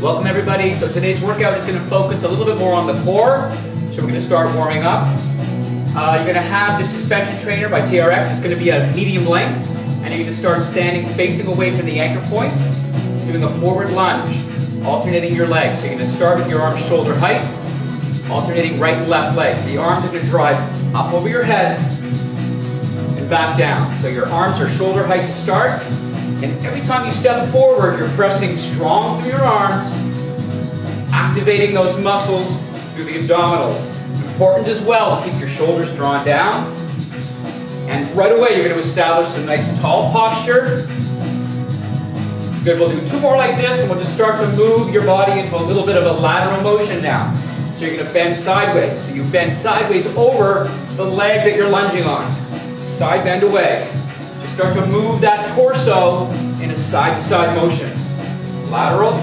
Welcome everybody. So today's workout is going to focus a little bit more on the core. So we're going to start warming up. You're going to have the suspension trainer by TRX. It's going to be a medium length. And you're going to start standing facing away from the anchor point, doing a forward lunge, alternating your legs. So you're going to start with your arms shoulder height, alternating right and left leg. The arms are going to drive up over your head and back down. So your arms are shoulder height to start. And every time you step forward, you're pressing strong through your arms, activating those muscles through the abdominals. Important as well to keep your shoulders drawn down. And right away, you're going to establish some nice tall posture. Good, we'll do two more like this, and we'll just start to move your body into a little bit of a lateral motion now. So you're going to bend sideways. So you bend sideways over the leg that you're lunging on. Side bend away. Just start to move that torso in a side-to-side motion. Lateral.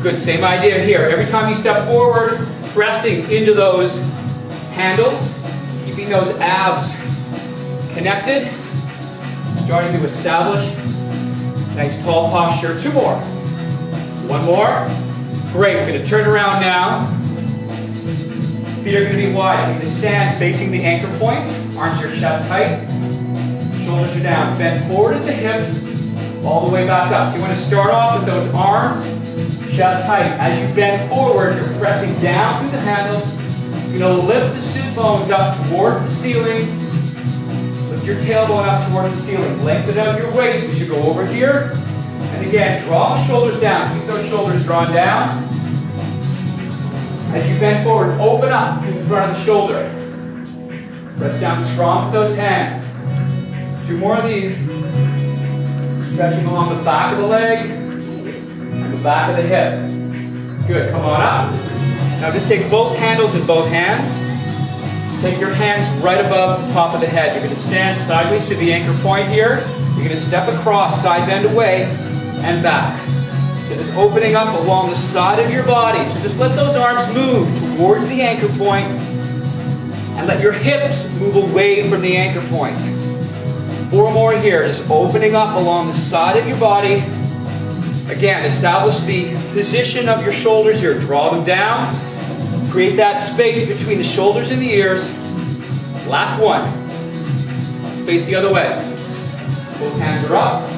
Good, same idea here. Every time you step forward, pressing into those handles, keeping those abs connected, starting to establish nice tall posture. Two more. One more. Great, we're going to turn around now. Feet are going to be wide. So you're going to stand facing the anchor point. Arms are chest height. Shoulders are down. Bend forward at the hip, all the way back up. So you want to start off with those arms, chest height. As you bend forward, you're pressing down through the handles. You're going to lift the sit bones up towards the ceiling. Lift your tailbone up towards the ceiling. Lengthen out your waist as you go over here. And again, draw the shoulders down. Keep those shoulders drawn down. As you bend forward, open up in front of the shoulder. Press down strong with those hands. Two more of these. Stretching along the back of the leg and the back of the hip. Good, come on up. Now just take both handles in both hands. Take your hands right above the top of the head. You're going to stand sideways to the anchor point here. You're going to step across, side bend away, and back. So just opening up along the side of your body. So just let those arms move towards the anchor point and let your hips move away from the anchor point. Four more here, just opening up along the side of your body. Again, establish the position of your shoulders here. Draw them down. Create that space between the shoulders and the ears. Last one. Space the other way. Both hands are up.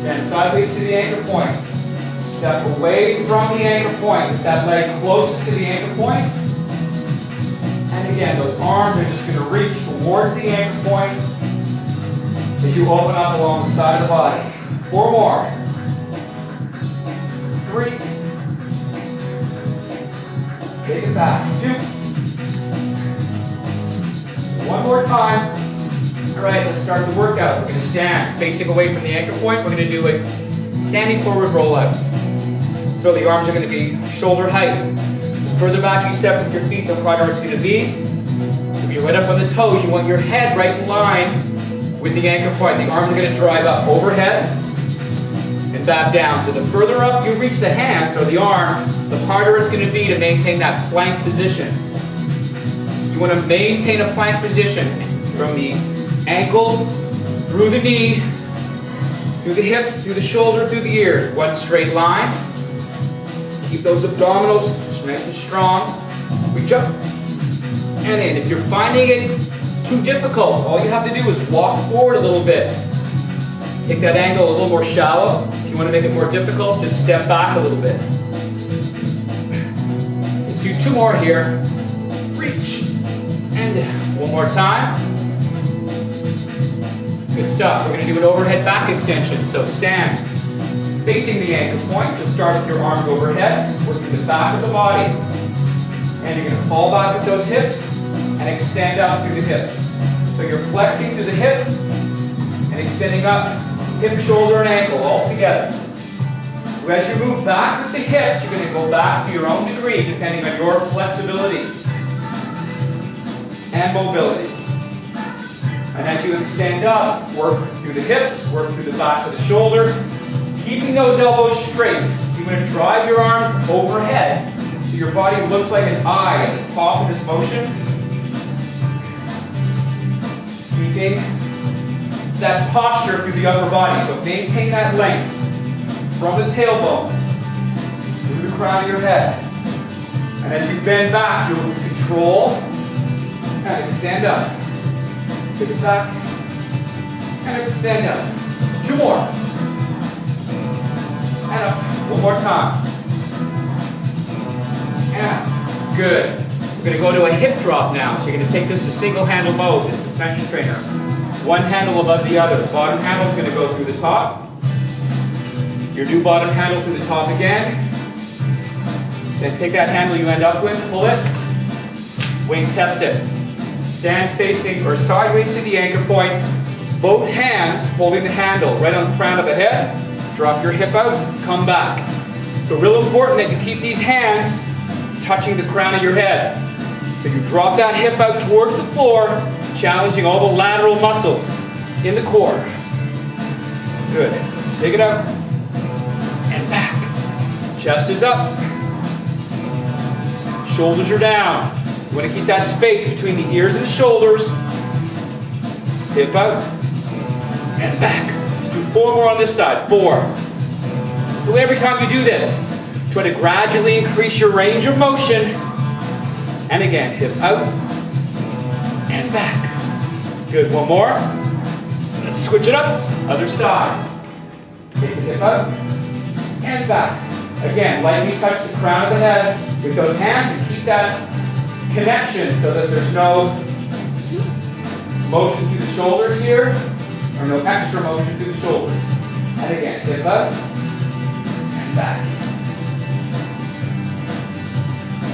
Stand sideways to the anchor point. Step away from the anchor point. With that leg closest to the anchor point. And again, those arms are just going to reach towards the anchor point as you open up along the side of the body. Four more. Three. Take it back. Two. One more time. All right, let's start the workout. We're going to stand facing away from the anchor point. We're going to do a standing forward rollout. So the arms are going to be shoulder height. The further back you step with your feet, the harder it's going to be. If you're right up on the toes, you want your head right in line with the anchor point. The arms are going to drive up overhead and back down. So the further up you reach the hands or the arms, the harder it's going to be to maintain that plank position. So you want to maintain a plank position from the ankle, through the knee, through the hip, through the shoulder, through the ears. One straight line. Keep those abdominals nice and strong. Reach up and in. If you're finding it too difficult, all you have to do is walk forward a little bit. Take that angle a little more shallow. If you want to make it more difficult, just step back a little bit. Let's do two more here. Reach and one more time. Good stuff. We're going to do an overhead back extension. So stand facing the anchor point. You'll start with your arms overhead, working the back of the body. And you're going to fall back with those hips and extend up through the hips. So you're flexing through the hip and extending up hip, shoulder, and ankle all together. So as you move back with the hips, you're going to go back to your own degree depending on your flexibility and mobility. And as you extend up, work through the hips, work through the back of the shoulder, keeping those elbows straight. So you're going to drive your arms overhead so your body looks like an eye at the top of this motion. Keeping that posture through the upper body. So maintain that length from the tailbone crown of your head. And as you bend back, you'll control and extend up. Take it back and extend up. 2 more. And up. 1 more time. And good. We're going to go to a hip drop now. So you're going to take this to single handle mode, this suspension trainer. One handle above the other. Bottom handle is going to go through the top. Your new bottom handle through the top again. Then take that handle you end up with, pull it, wing test it. Stand facing or sideways to the anchor point. Both hands holding the handle right on the crown of the head. Drop your hip out, come back. So real important that you keep these hands touching the crown of your head. So you drop that hip out towards the floor, challenging all the lateral muscles in the core. Good. Take it out and back. Chest is up. Shoulders are down. You want to keep that space between the ears and the shoulders. Hip out and back. Let's do 4 more on this side. 4. So every time you do this, try to gradually increase your range of motion. And again, hip out and back. Good. 1 more. Let's switch it up. Other side. Take the hip out and back. Again, lightly touch the crown of the head with those hands and keep that connection so that there's no motion through the shoulders here, or no extra motion through the shoulders. And again, hip up and back.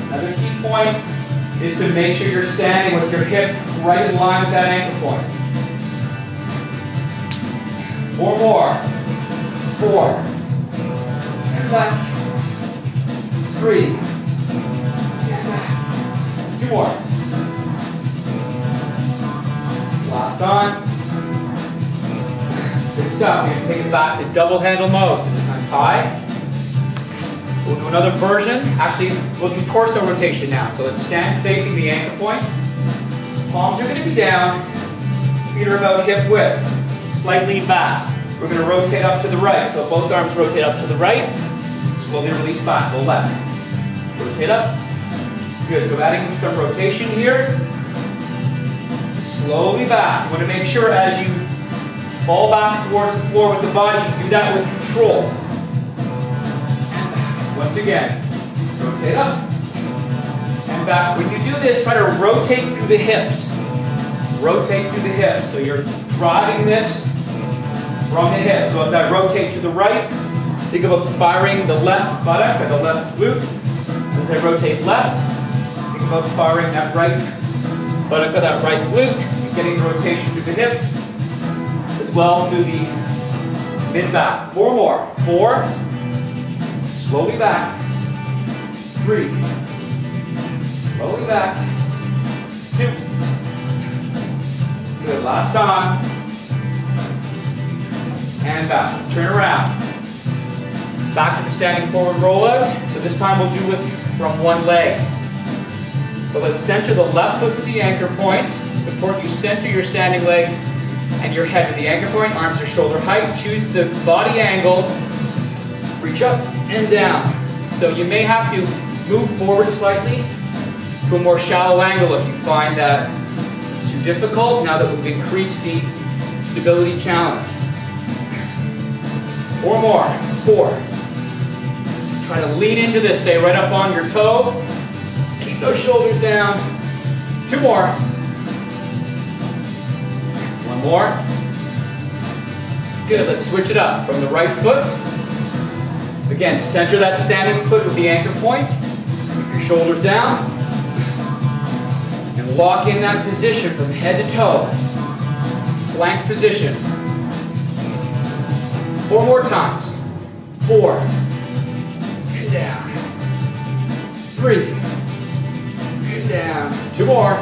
Another key point is to make sure you're standing with your hip right in line with that anchor point. 4 more. 4. And back. 3. And back. 2 more. Last on. Good stuff. You're going to take it back to double handle mode. So just untie. We'll do another version. Actually, we'll do torso rotation now. So let's stand facing the anchor point. Palms are going to be down. Feet are about hip width. Slightly back. We're going to rotate up to the right. So both arms rotate up to the right. Slowly release back. Go left. Rotate up. Good. So adding some rotation here. Slowly back. You want to make sure as you fall back towards the floor with the body, you do that with control. And back. Once again, rotate up and back. When you do this, try to rotate through the hips. Rotate through the hips. So you're driving this from the hips. So as I rotate to the right, think about firing the left buttock or the left glute. As I rotate left, think about firing that right buttock or that right glute, and getting the rotation through the hips, as well through the mid-back. 4 more. 4. Slowly back. 3. Slowly back. 2. Good. Last time. And back. Let's turn around. Back to the standing forward rollout. So this time we'll do it from one leg. So let's center the left foot with the anchor point. It's important you center your standing leg and your head with the anchor point. Arms are shoulder height. Choose the body angle. Reach up and down. So you may have to move forward slightly to a more shallow angle if you find that it's too difficult now that we've increased the stability challenge. 4 more. 4. Try to lean into this. Stay right up on your toe. Keep those shoulders down. 2 more. 1 more. Good. Let's switch it up. From the right foot. Again, center that standing foot with the anchor point. Keep your shoulders down. And lock in that position from head to toe. Plank position. 4 more times. 4. And down. 3. And down. 2 more.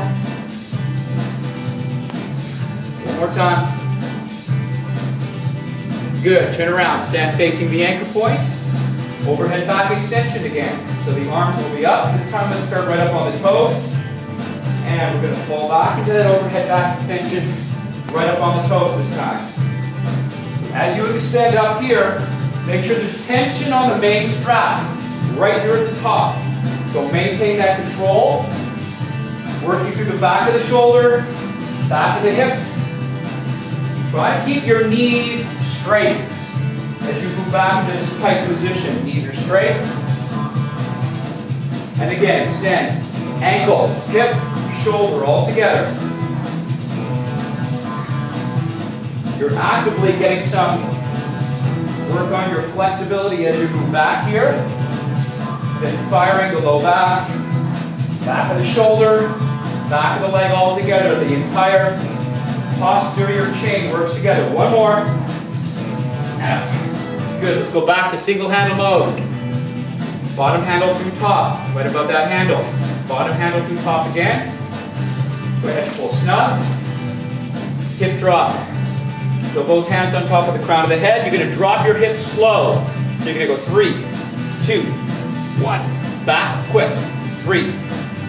1 more time. Good. Turn around. Stand facing the anchor point. Overhead back extension again. So the arms will be up. This time let's start right up on the toes. And we're going to fall back into that overhead back extension. Right up on the toes this time. So as you extend up here, make sure there's tension on the main strap. right here at the top. So maintain that control. Working through the back of the shoulder, back of the hip. Try to keep your knees straight as you move back into this tight position. Knees are straight. And again, extend. Ankle, hip, shoulder, all together. You're actively getting some work on your flexibility as you move back here. Then firing the low back, back of the shoulder, back of the leg all together. The entire posterior chain works together. One more. Good. Let's go back to single handle mode. Bottom handle through top, right above that handle. Bottom handle through top again. Go ahead and pull snug. Hip drop. So both hands on top of the crown of the head. You're going to drop your hips slow. So you're going to go 3, 2, 1. Back quick. 3,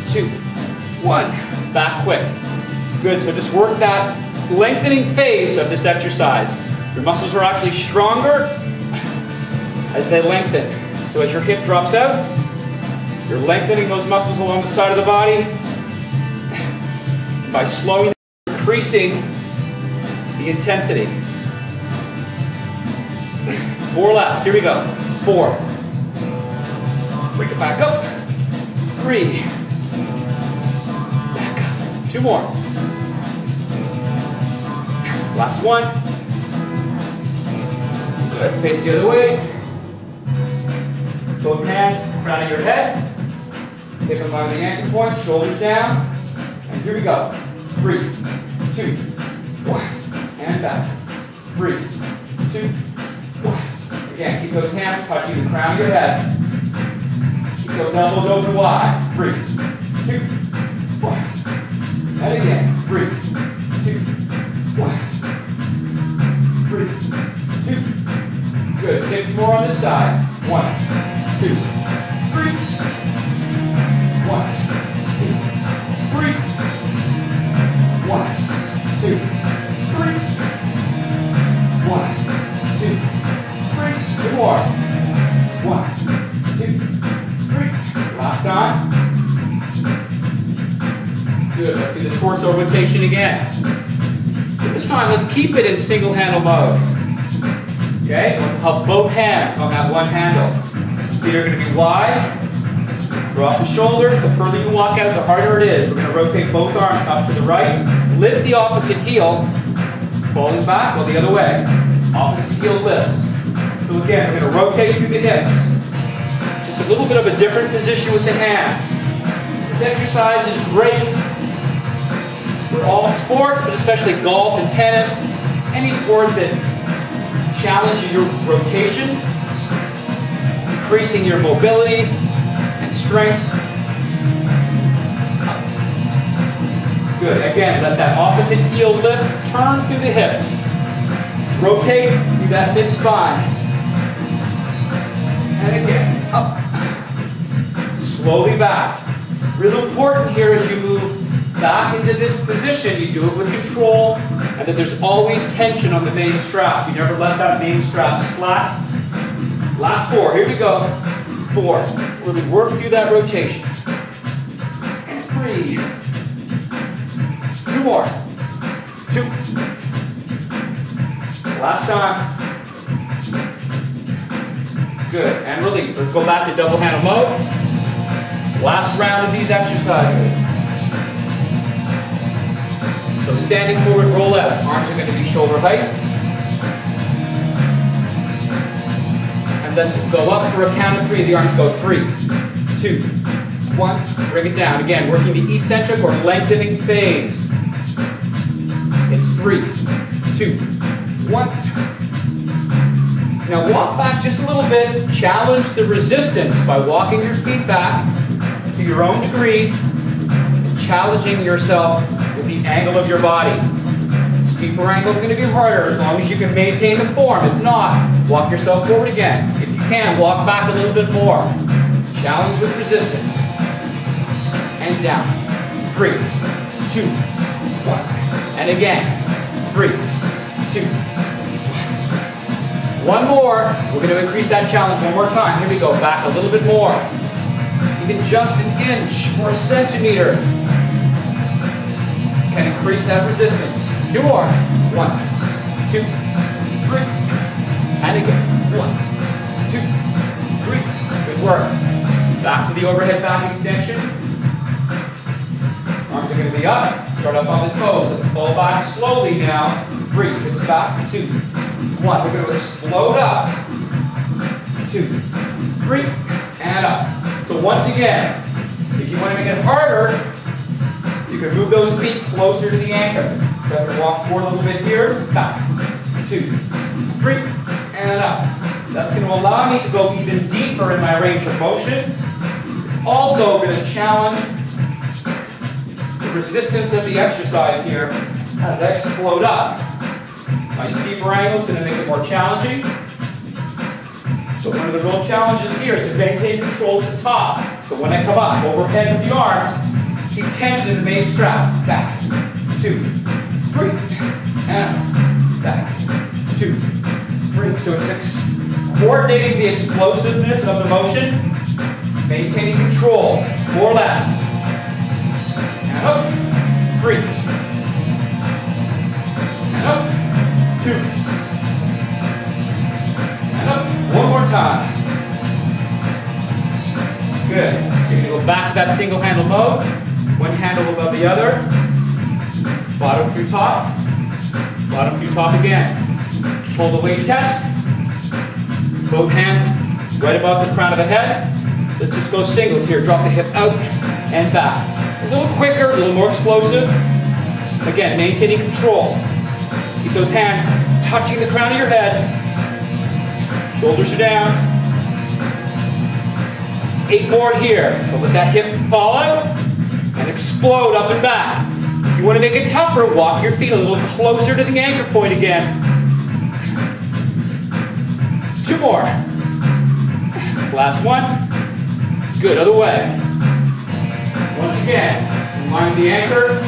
2, 1. Back quick. Good. So just work that lengthening phase of this exercise. Your muscles are actually stronger as they lengthen. So as your hip drops out, you're lengthening those muscles along the side of the body. By slowing, increasing the intensity. 4 left. Here we go. 4. Bring it back up. 3. Back up. 2 more. Last one. Good. Face the other way. Both hands, crown of your head. Hip in line with the ankle point, shoulders down. And here we go. 3, 2, 1. And back. 3, 2, 1. Again, keep those hands touching the crown of your head. Keep those elbows open wide. 3, 2, 1. And again. 3, 2, 1. 3, 2. Good. 6 more on this side. 1. 2, 3, 1, 2, 3, 1, 2, 3, 1, 2, 3, 2 more, 1, 2, 3, last time, good, let's do the torso rotation again, this time let's keep it in single handle mode, okay, we'll help both hands on that one handle. Feet are going to be wide. Drop the shoulder. The further you walk out, the harder it is. We're going to rotate both arms up to the right. Lift the opposite heel. Falling back, go the other way. Opposite heel lifts. So again, we're going to rotate through the hips. Just a little bit of a different position with the hands. This exercise is great for all sports, but especially golf and tennis. Any sport that challenges your rotation. Increasing your mobility and strength. Good. Again, let that opposite heel lift, turn through the hips. Rotate through that mid spine. And again, up. Slowly back. Real important here as you move back into this position, you do it with control, and that there's always tension on the main strap. You never let that main strap slack. Last 4, here we go. 4, really work through that rotation. And 3. 2 more. 2. Last time. Good, and release. Let's go back to double handle mode. Last round of these exercises. So standing forward, roll out. Arms are going to be shoulder height. Let's go up for a count of 3. The arms go 3, 2, 1. Bring it down. Again, working the eccentric or lengthening phase. It's 3, 2, 1. Now walk back just a little bit. Challenge the resistance by walking your feet back to your own degree. Challenging yourself with the angle of your body. Steeper angle is going to be harder as long as you can maintain the form. If not, walk yourself forward again. If you can, walk back a little bit more. Challenge with resistance. And down. 3, 2, 1. And again. 3, 2, 1. One more. We're going to increase that challenge one more time. Here we go. Back a little bit more. Even just an inch or a centimeter can increase that resistance. Two more. 1, 2, 3. And again. 1, 2, 3. Good work. Back to the overhead back extension. Arms are going to be up. Start up on the toes. Let's fall back slowly now. 3. Hips back. 2, 1. We're going to explode up. 2, 3. And up. So once again, if you want to make it harder, you can move those feet closer to the anchor. Try to walk forward a little bit here. Back. 2, 3. And up. That's going to allow me to go even deeper in my range of motion. It's also going to challenge the resistance of the exercise here as I explode up. My steeper angle is going to make it more challenging. So one of the real challenges here is to maintain control at the top. So when I come up overhead with the arms, keep tension in the main strap. Back. 2, 3. And back. 2, 3. So it's coordinating the explosiveness of the motion, maintaining control. 4 left. And up. 3. And up. 2. And up. One more time. Good. You're going to go back to that single handle mode. One handle above the other. Bottom through top. Bottom through top again. Pull the weight test. Both hands right above the crown of the head. Let's just go singles here. Drop the hip out and back. A little quicker, a little more explosive. Again, maintaining control. Keep those hands touching the crown of your head. Shoulders are down. 8 more here. So let that hip fall out and explode up and back. If you want to make it tougher, walk your feet a little closer to the anchor point again. 2 more. Last one. Good, other way. Once again, remind the anchor,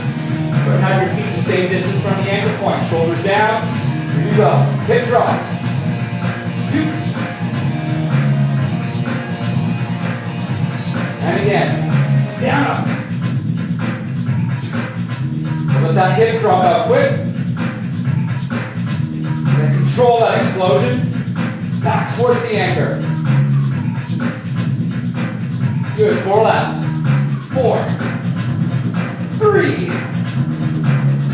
but have your feet the same distance from the anchor point. Shoulders down. Here you go. Hip drop. 2. And again. Down up. Let that hip drop out quick. And control that explosion. Back towards the anchor. Good. 4 left. 4. 3.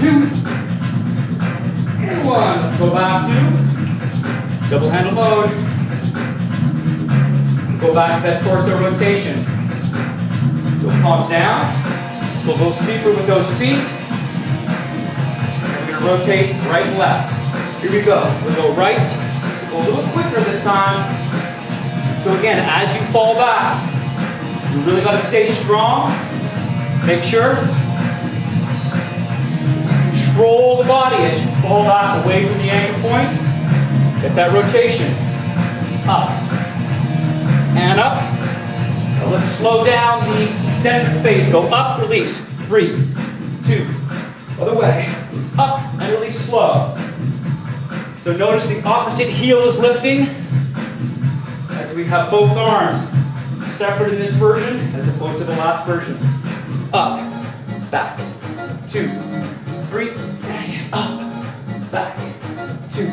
2. And 1. Let's go back to double handle mode. Go back to that torso rotation. Go palms down. Let's go a little steeper with those feet. And we're going to rotate right and left. Here we go. We'll go right. We'll go a little quicker this time. So again, as you fall back, you really got to stay strong. Make sure you control the body as you fall back away from the anchor point. Get that rotation. Up. And up. Now let's slow down the eccentric phase. Go up, release. 3, 2. Other way. Up and release slow. So notice the opposite heel is lifting as we have both arms separate in this version as opposed to the last version. Up, back, 2, 3, and again, up, back, 2,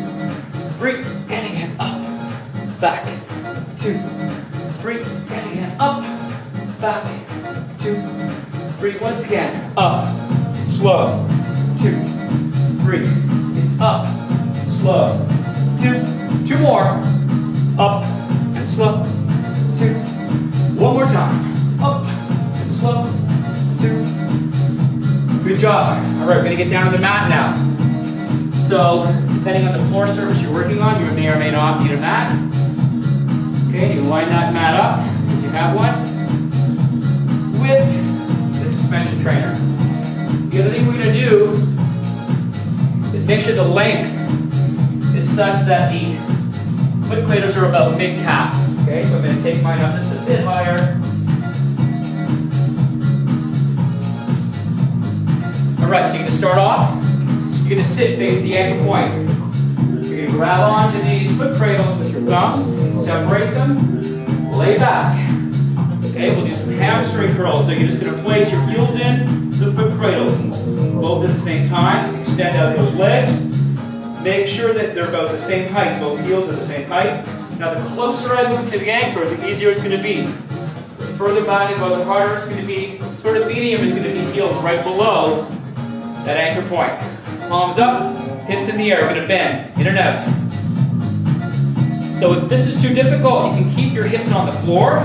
3, and again, up, back, 2, 3, and again, up, back, 2, 3, once again, up, slow, 2, 3, it's up, slow, 2 more, up, and slow, 2, 1 more time, up, and slow, 2. Good job. All right, we're going to get down to the mat now. So, depending on the floor surface you're working on, you may or may not need a mat. Okay, you can line that mat up, if you have one, with the suspension trainer. The other thing we're going to do is make sure the length is such that the foot cradles are about mid-calf. Okay, so I'm going to take mine up just a bit higher. Alright, so you're going to start off, you're going to sit facing the anchor point. You're going to grab onto these foot cradles your thumbs, separate them, lay back. Okay, we'll do some hamstring curls. So you're just going to place your heels in the foot cradles. Both at the same time. Extend out those legs. Make sure that they're about the same height. Both heels are the same height. Now the closer I move to the anchor, the easier it's going to be. The further back I go, the harder it's going to be. Sort of medium is going to be heels right below that anchor point. Palms up, hips in the air. You're going to bend, in and out. So if this is too difficult, you can keep your hips on the floor.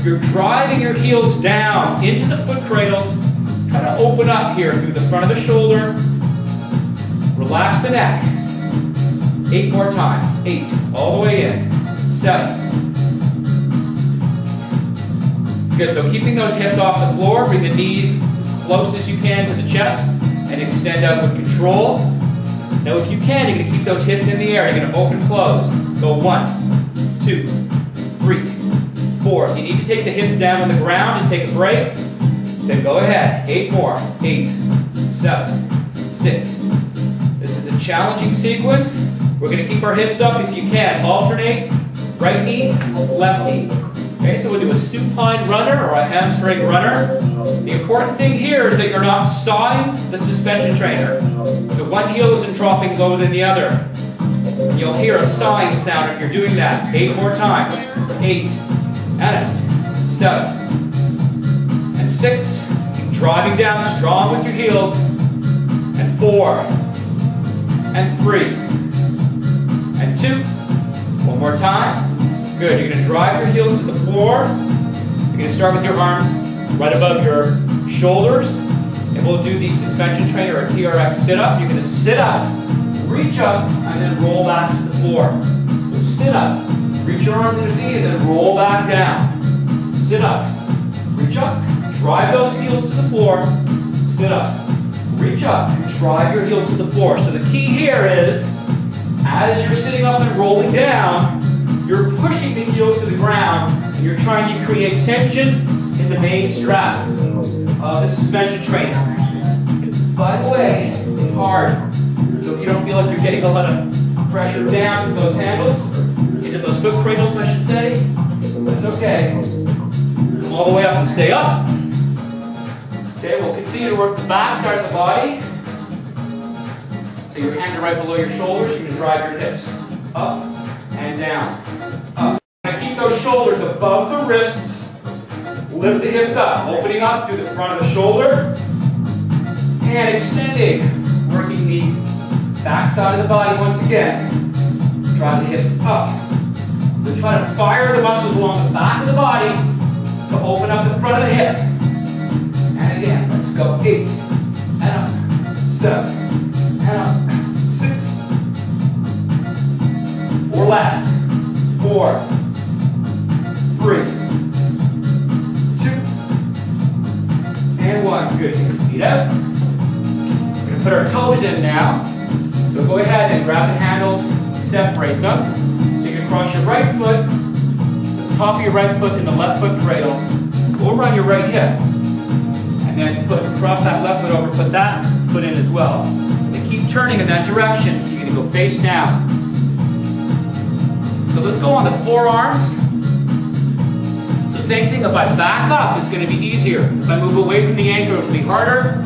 You're driving your heels down into the foot cradles. Try to open up here through the front of the shoulder. Relax the neck. 8 more times. 8. All the way in. 7. Good. So keeping those hips off the floor. Bring the knees as close as you can to the chest. And extend out with control. Now if you can, you're going to keep those hips in the air. You're going to open, close. Go 1, 2, 3, 4. If you need to take the hips down on the ground and take a break, then go ahead. 8 more. 8, 7, 6. This is a challenging sequence. We're going to keep our hips up if you can. Alternate. Right knee, left knee. Okay, so we'll do a supine runner or a hamstring runner. The important thing here is that you're not sawing the suspension trainer. So one heel isn't dropping lower than the other. You'll hear a sawing sound if you're doing that. 8 more times. 8, and out. 7, and 6. Keep driving down strong with your heels. And 4, and 3, and 2. One more time. Good. You're going to drive your heels to the floor. You're going to start with your arms right above your shoulders. And we'll do the suspension trainer or TRX sit-up. You're going to sit up, reach up, and then roll back to the floor. So sit up, reach your arms in a V, and then roll back down. Sit up, reach up, drive those heels to the floor. Sit up, reach up, and drive your heels to the floor. So the key here is, as you're sitting up and rolling down, you're pushing the heels to the ground, and you're trying to create tension in the main strap of the suspension trainer. By the way, it's hard. So if you don't feel like you're getting a lot of pressure down into those handles, into those foot cradles, I should say, that's okay. Come all the way up and stay up. Okay, we'll continue to work the back side of the body. So your hands are right below your shoulders. You're going to drive your hips up and down. Up. Now keep those shoulders above the wrists. Lift the hips up, opening up through the front of the shoulder. And extending, working the back side of the body once again. Drive the hips up. So try to fire the muscles along the back of the body to open up the front of the hip. And again, let's go. 8, and up, 7, and up, 6. 4 left. 4, 3, 2, and 1. Good. Feet out. We're going to put our toes in now. So go ahead and grab the handles, separate them. Take it across your right foot, the top of your right foot in the left foot cradle, over on your right hip. And then cross that left foot over, put that foot in as well. And keep turning in that direction. So you're going to go face down. So let's go on the forearms. So same thing, if I back up, it's going to be easier. If I move away from the anchor, it'll be harder.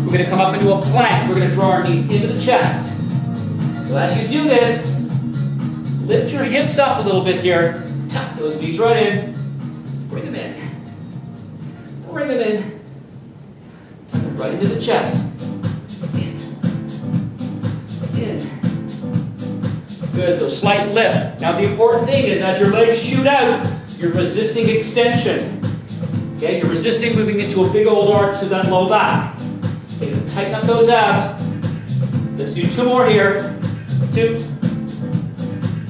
We're going to come up into a plank. We're going to draw our knees into the chest. So as you do this, lift your hips up a little bit here. Tuck those knees right in. Bring them in. Bring them in. Right into the chest. In. In. Good, so slight lift. Now the important thing is as your legs shoot out, you're resisting extension. Okay, you're resisting moving into a big old arch to that low back. Okay, so tighten up those abs. Let's do 2 more here. 2,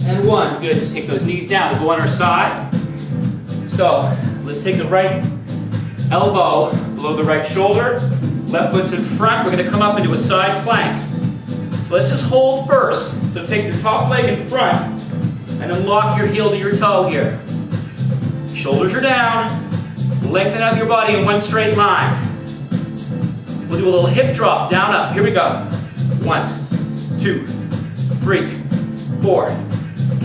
and 1. Good, just take those knees down. We'll go on our side. So, let's take the right elbow below the right shoulder. Left foot's in front. We're going to come up into a side plank. So let's just hold first. So take your top leg in front, and then lock your heel to your toe here. Shoulders are down. Lengthen out your body in one straight line. We'll do a little hip drop, down, up. Here we go. 1, 2, 3, 4.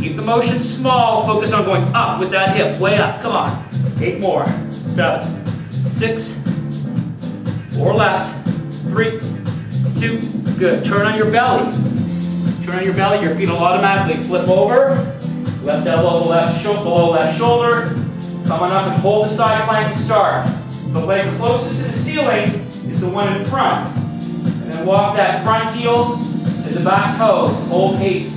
Keep the motion small. Focus on going up with that hip, way up. Come on. 8 more. 7, 6, 4 left. 3, 2, good. Turn on your belly. Turn on your belly. Your feet will automatically flip over. Left elbow, below left shoulder. Come on up and hold the side plank to start. The leg closest to the ceiling is the one in front. And then walk that front heel to the back toes. Hold 8,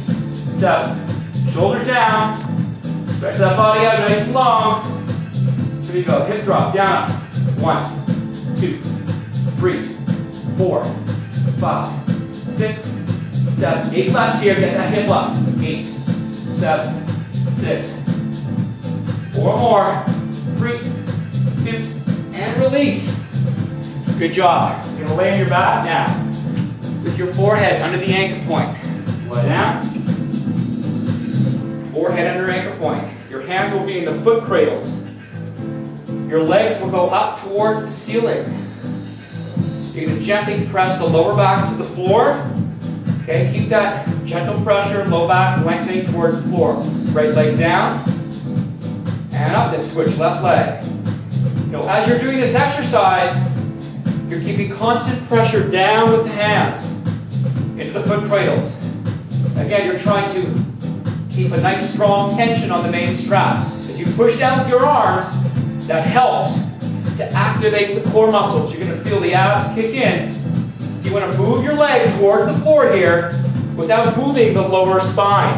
7. Shoulders down. Stretch that body out nice and long. Here we go. Hip drop. Down. 1, 2, 3, 4, 5, 6, 7. 8 left here. Get that hip up. 8, 7, 6. 4 more. 3, 2, and release. Good job. You're going to lay on your back now with your forehead under the anchor point. Lie down. Forehead under anchor point. Your hands will be in the foot cradles. Your legs will go up towards the ceiling. You're going to gently press the lower back to the floor. Okay, keep that gentle pressure, low back lengthening towards the floor. Right leg down and up, then switch left leg. As you're doing this exercise, you're keeping constant pressure down with the hands into the foot cradles. Again, you're trying to keep a nice strong tension on the main strap. As you push down with your arms, that helps to activate the core muscles. You're going to feel the abs kick in. So you want to move your leg towards the floor here without moving the lower spine.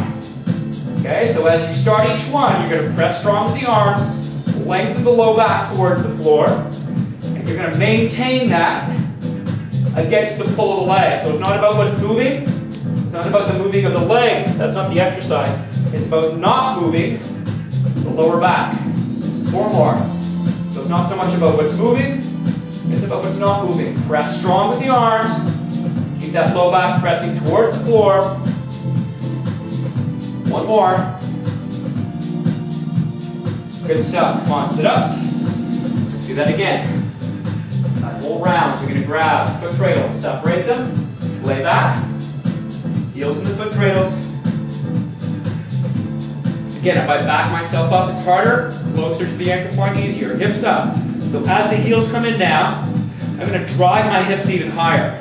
Okay, so as you start each one, you're going to press strong with the arms, lengthen the low back towards the floor, and you're going to maintain that against the pull of the leg. So it's not about what's moving. It's not about the moving of the leg. That's not the exercise. It's about not moving the lower back. 4 more. So it's not so much about what's moving. It's about what's not moving. Press strong with the arms. Keep that low back pressing towards the floor. 1 more. Good stuff. Come on, sit up. Let's do that again. That whole round. So you're going to grab foot cradles, separate them, lay back, heels in the foot cradles. Again, if I back myself up, it's harder. Closer to the anchor point, easier. Hips up. So as the heels come in now, I'm going to drive my hips even higher.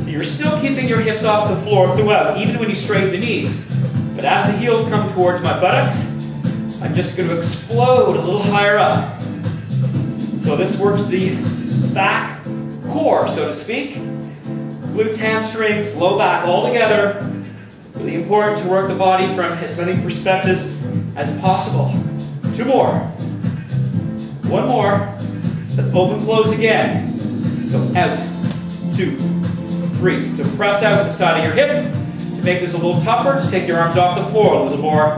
You're still keeping your hips off the floor throughout, even when you straighten the knees. But as the heels come towards my buttocks, I'm just going to explode a little higher up. So this works the back core, so to speak. Glutes, hamstrings, low back all together. Really important to work the body from as many perspectives as possible. 2 more. 1 more. Let's open, close again. Go out. 2, 3. So press out with the side of your hip. To make this a little tougher, just take your arms off the floor. A little more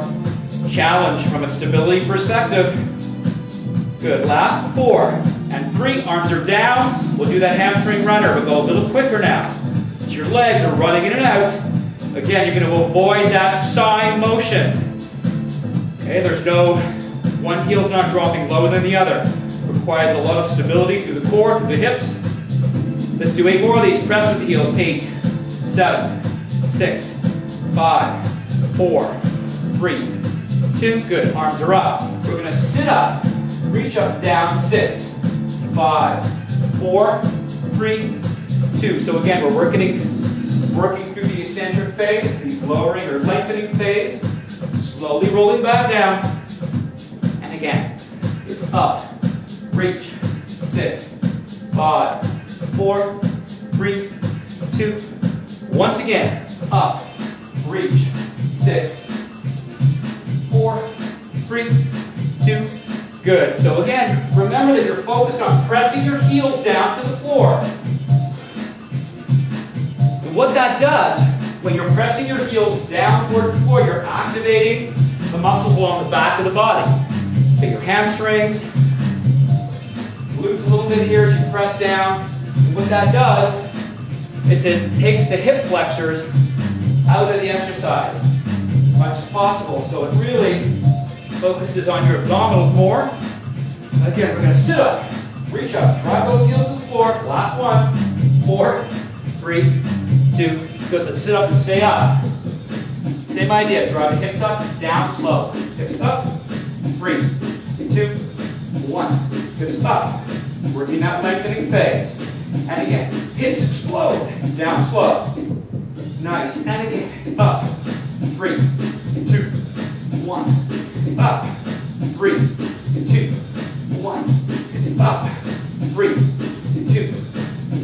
challenge from a stability perspective. Good. Last 4 and 3. Arms are down. We'll do that hamstring runner. We'll go a little quicker now. So your legs are running in and out. Again, you're going to avoid that side motion. Okay, there's no, one heel's not dropping lower than the other. It requires a lot of stability through the core, through the hips. Let's do 8 more of these. Press with the heels. 8, 7, 6, 5, 4, 3, 2. Good. Arms are up. We're going to sit up. Reach up, down. 6, 5, 4, 3, 2. So again, we're working through the eccentric phase, the lowering or lengthening phase. Slowly rolling back down. And again, it's up. Reach. 6, 5, 4, 3, 2. Once again, up. Reach. 6, 4, 3, 2. Good. So again, remember that you're focused on pressing your heels down to the floor. And what that does, when you're pressing your heels down toward the floor, you're activating the muscles along the back of the body. So your hamstrings, glutes a little bit here as you press down. And what that does is it takes the hip flexors out of the exercise as much as possible. So it really focuses on your abdominals more. Again, we're going to sit up, reach up, drive those heels to the floor. Last 1, 4, 3, 2. Good. Let's sit up and stay up. Same idea, drive the hips up, down, slow. Hips up, 3, 2, 1. Hips up, working that lengthening phase. And again, hips explode, down, slow. Nice, and again, it's up, 3, 2, 1. It's up, 3, 2, 1. It's up, 3, 2,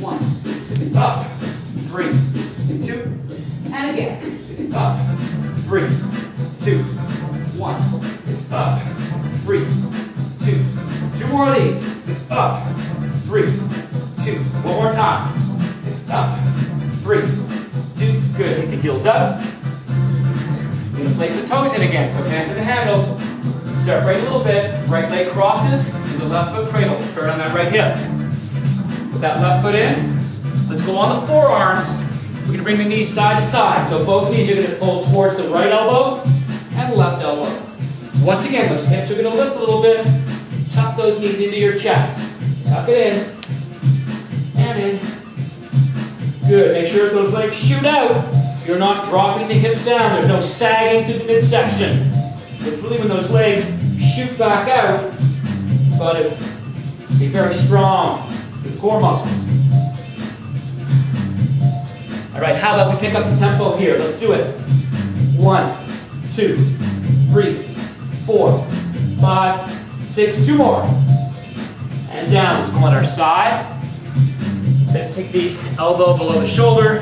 1. It's up, 3, 2, and again, it's up, 3, 2, 1. It's up, 3, 2. 2 more of these. It's up, 3, 2. One more time. It's up, 3, 2. Good. Take the heels up. You're going to place the toes in again. So hands in the handles. Separate a little bit. Right leg crosses. Do the left foot cradle. Turn on that right hip. Put that left foot in. Let's go on the forearms. We're going to bring the knees side to side. So both knees are going to pull towards the right elbow and left elbow. Once again, those hips are going to lift a little bit. Tuck those knees into your chest. Tuck it in. And in. Good. Make sure those legs shoot out. You're not dropping the hips down. There's no sagging through the midsection. It's really when those legs shoot back out. But be very strong with the core muscles. All right, how about we pick up the tempo here? Let's do it. 1, 2, 3, 4, 5, 6. 2 more. And down. Let's go on our side. Let's take the elbow below the shoulder.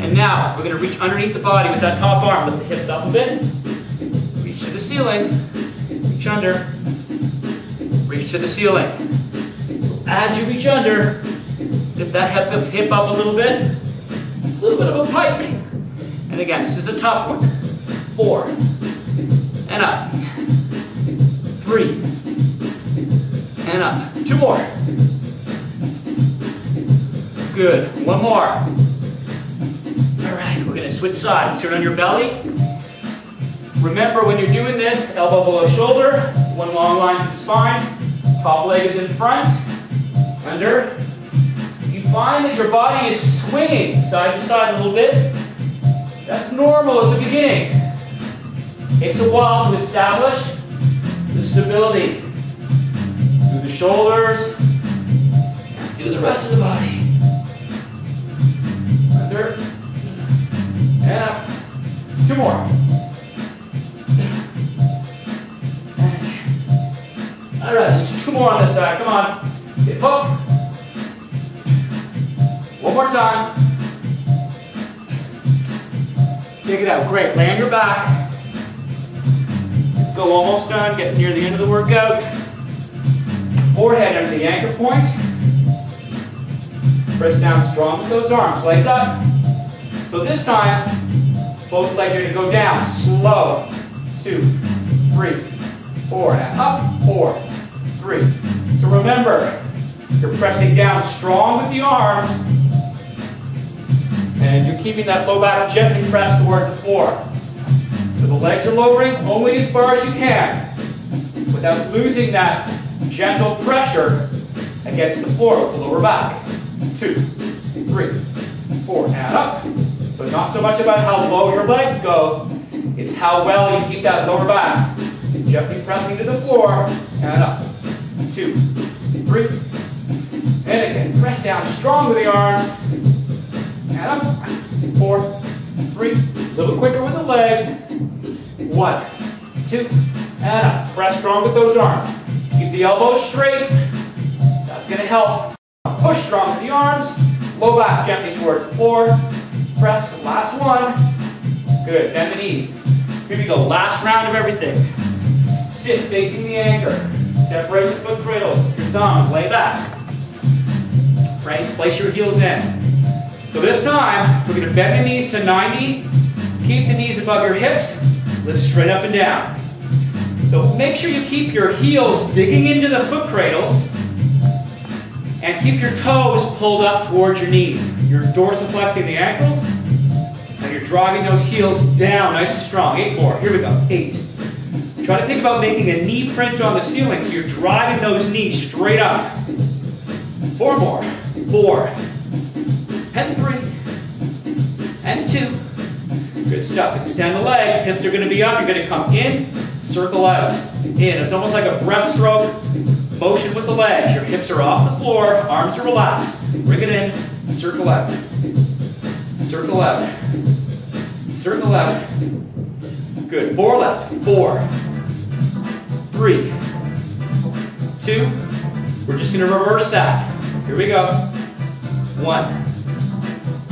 And now we're going to reach underneath the body with that top arm. Lift the hips up a bit. Reach to the ceiling. Reach under. Reach to the ceiling. As you reach under, lift that hip up a little bit. A little bit of a pike. And again, this is a tough one. 4. And up. 3. And up. 2 more. Good. 1 more. All right, we're going to switch sides. Turn on your belly. Remember when you're doing this, elbow below shoulder, one long line to the spine, top leg is in front, under. You find that your body is swinging side to side a little bit. That's normal at the beginning. Takes a while to establish the stability through the shoulders, and through the rest of the body. Under, and up. 2 more. All right, there's 2 more on this side. Come on. Hip hook. 1 more time. Take it out. Great. Lay on your back. Let's go almost done. Getting near the end of the workout. Forehead under the anchor point. Press down strong with those arms. Legs up. So this time, both legs are going to go down. Slow. 2, 3, 4. And up. 4, 3. So remember, you're pressing down strong with the arms. And you're keeping that low back gently pressed towards the floor. So the legs are lowering only as far as you can without losing that gentle pressure against the floor with the lower back. 2, 3, 4, and up. So not so much about how low your legs go, it's how well you keep that lower back. Gently pressing to the floor, and up. 2, 3, and again, press down strong with the arms, and up. 4, 3, a little quicker with the legs. 1, 2, and up. Press strong with those arms. Keep the elbows straight. That's going to help. Push strong with the arms. Low back gently towards the floor. Press the last one. Good. Bend the knees. Here we go. Last round of everything. Sit facing the anchor. Separate the foot cradles. Your thumbs. Lay back. Right. Place your heels in. So this time, we're going to bend the knees to 90. Keep the knees above your hips. Lift straight up and down. So make sure you keep your heels digging into the foot cradles. And keep your toes pulled up towards your knees. You're dorsiflexing the ankles, and you're driving those heels down nice and strong. 8 more. Here we go. 8. Try to think about making a knee print on the ceiling, so you're driving those knees straight up. 4 more. 4. And 3. And 2. Good stuff. Extend the legs. Hips are going to be up. You're going to come in, circle out. In. It's almost like a breaststroke motion with the legs. Your hips are off the floor. Arms are relaxed. Bring it in. Circle out. Circle out. Circle out. Good. 4 left. 4, 3, 2. We're just going to reverse that. Here we go. 1,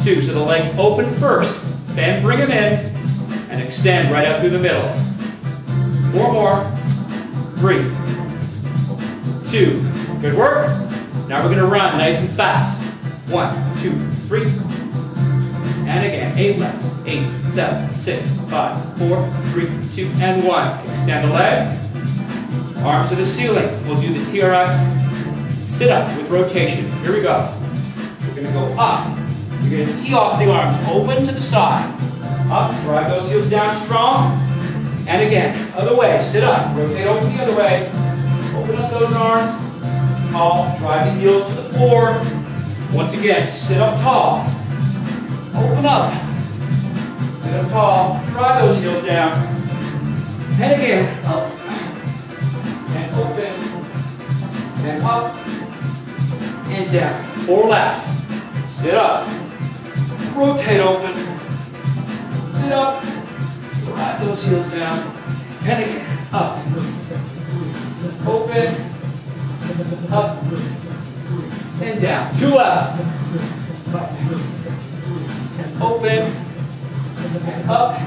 2. So the legs open first. Then bring them in and extend right up through the middle. 4 more. 3, 2. Good work. Now we're going to run nice and fast. 1, 2, 3. And again. 8 left. 8, 7, 6, 5, 4, 3, 2, and 1. Extend the leg. Arms to the ceiling. We'll do the TRX sit up with rotation. Here we go. We're going to go up. You're going to tee off the arms. Open to the side. Up. Drive those heels down strong. And again. Other way. Sit up. Rotate over the other way. Open up those arms. Tall. Drive the heels to the floor. Once again. Sit up tall. Open up. Sit up tall. Drive those heels down. And again. Up. And open. And up. And down. 4 left. Sit up. Rotate open. Sit up. Drive those heels down. And again. Up. Open. Up. And down. 2 left. Up. Open. And up.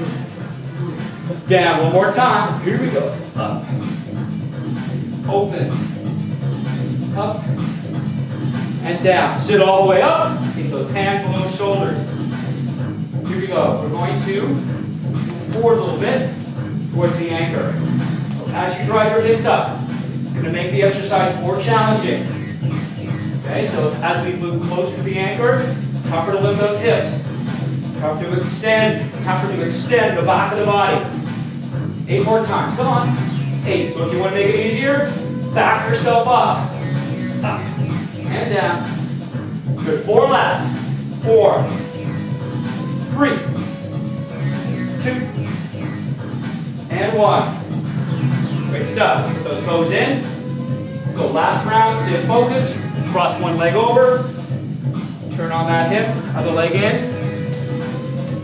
Down. One more time. Here we go. Up. Open. Up. And down. Sit all the way up. Keep those hands below the shoulders. Here we go. We're going to move forward a little bit towards the anchor. As you drive your hips up, you're going to make the exercise more challenging. Okay, so as we move closer to the anchor, tougher to lift those hips. Tougher to extend the back of the body. 8 more times. Come on. 8. So if you want to make it easier, back yourself up. Up. And down. Good. 4 left. 4, 3, 2, and 1. Great stuff. Put those toes in. Go last round. Stay focused. Cross one leg over. Turn on that hip. Other leg in.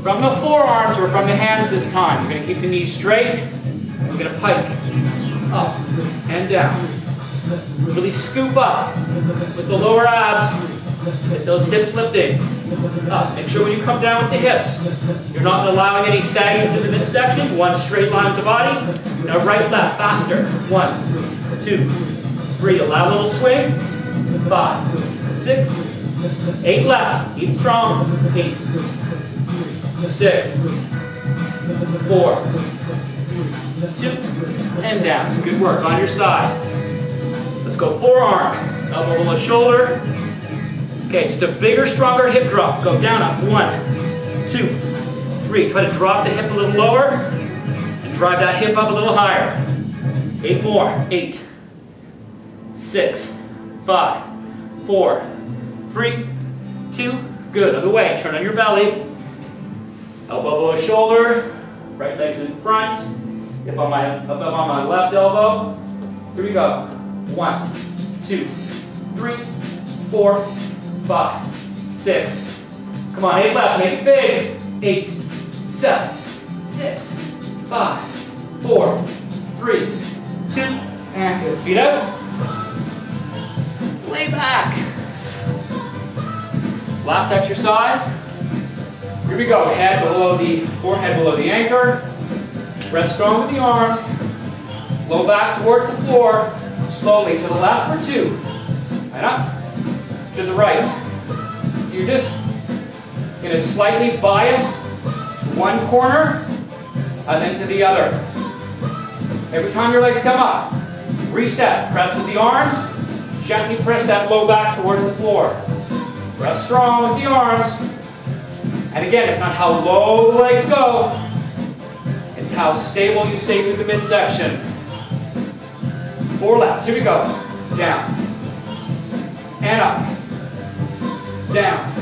From the forearms or from the hands this time. We're going to keep the knees straight. We're going to pike. Up and down. Really scoop up with the lower abs. Get those hips lifting. Up. Make sure when you come down with the hips, you're not allowing any sagging through the midsection. One straight line with the body. Now right, left, faster. 1, 2, 3. Allow a little swing. 5, 6, 8 left. Keep strong. 8, 6, 4, 2, and down. Good work. On your side. Let's go forearm. Elbow below shoulder. Okay, just a bigger, stronger hip drop. Go down up. 1, 2, 3. Try to drop the hip a little lower and drive that hip up a little higher. 8 more. 8, 6, 5, 4, 3, 2. Good. Other way. Turn on your belly. Elbow below shoulder. Right leg's in front. Up on my left elbow. Here we go. 1, 2, 3, 4, 5, 6. Come on, 8 left. Make it big. 8, 7, 6, 5, 4, 3, 2, and good. Feet out. Lay back. Last exercise. Here we go. Head below the forehead below the anchor. Rest strong with the arms. Low back towards the floor. Slowly to the left for 2. And up. To the right. You're just going to slightly bias to one corner and then to the other. Every time your legs come up, reset. Press with the arms. Gently press that low back towards the floor. Press strong with the arms. And again, it's not how low the legs go. It's how stable you stay through the midsection. 4 left. Here we go. Down. And up. Down.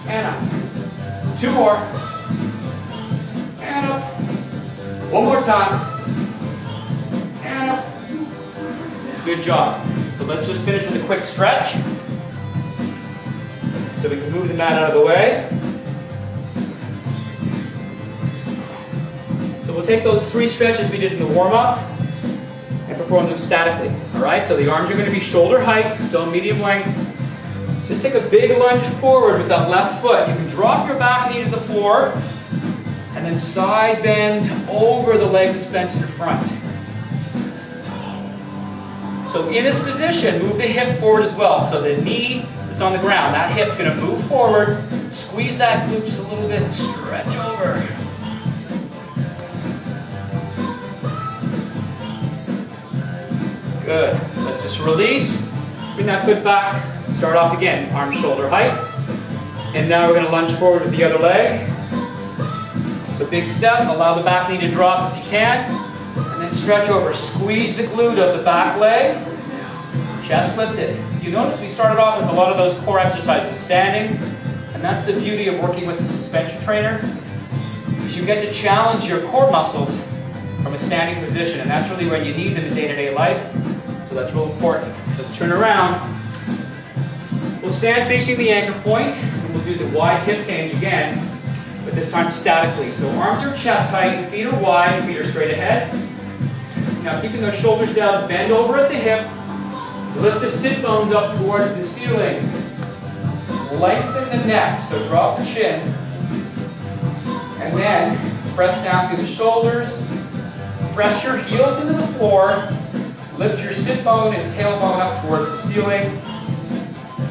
And up. 2 more. One more time. And up. Good job. So let's just finish with a quick stretch. So we can move the mat out of the way. So we'll take those 3 stretches we did in the warm-up and perform them statically. All right, so the arms are going to be shoulder height, still medium length. Just take a big lunge forward with that left foot. You can drop your back knee to the floor and then side bend over the leg that's bent to the front. So in this position, move the hip forward as well. So the knee that's on the ground, that hip's going to move forward. Squeeze that glute just a little bit and stretch over. Good. Let's just release. Bring that foot back. Start off again. Arms shoulder height. And now we're going to lunge forward with the other leg. So big step. Allow the back knee to drop if you can. And then stretch over. Squeeze the glute of the back leg. Chest lifted. You notice we started off with a lot of those core exercises standing. And that's the beauty of working with the suspension trainer. Because you get to challenge your core muscles from a standing position. And that's really where you need them in day-to-day life. So that's real important. Let's turn around. We'll stand facing the anchor point. And we'll do the wide hip hinge again. But this time statically. So arms are chest height, feet are wide, feet are straight ahead. Now keeping those shoulders down, bend over at the hip. Lift the sit bones up towards the ceiling. Lengthen the neck, so drop the chin. And then press down through the shoulders. Press your heels into the floor. Lift your sit bone and tailbone up towards the ceiling.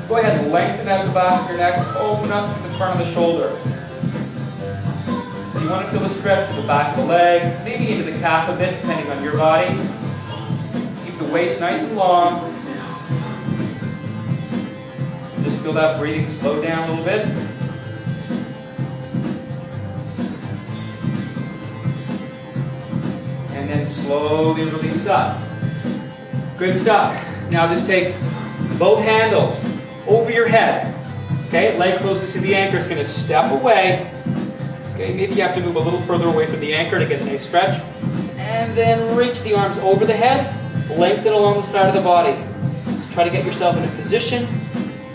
Go ahead and lengthen out the back of your neck. Open up to the front of the shoulder. You want to feel the stretch to the back of the leg, maybe into the calf a bit, depending on your body. Keep the waist nice and long. Just feel that breathing slow down a little bit. And then slowly release up. Good stuff. Now just take both handles over your head. Okay, leg closest to the anchor is going to step away. Okay, maybe you have to move a little further away from the anchor to get a nice stretch. And then reach the arms over the head, lengthen along the side of the body. Try to get yourself in a position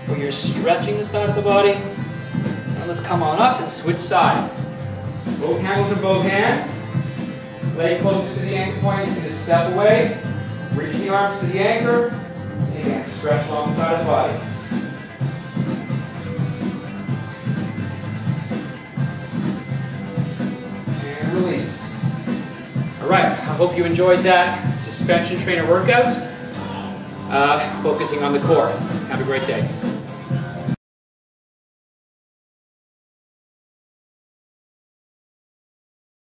where you're stretching the side of the body. Now let's come on up and switch sides. Both handles in both hands. Leg closest to the anchor point is going to step away. Reach the arms to the anchor. And again, stretch along the side of the body. Release. All right, I hope you enjoyed that suspension trainer workout, focusing on the core. Have a great day.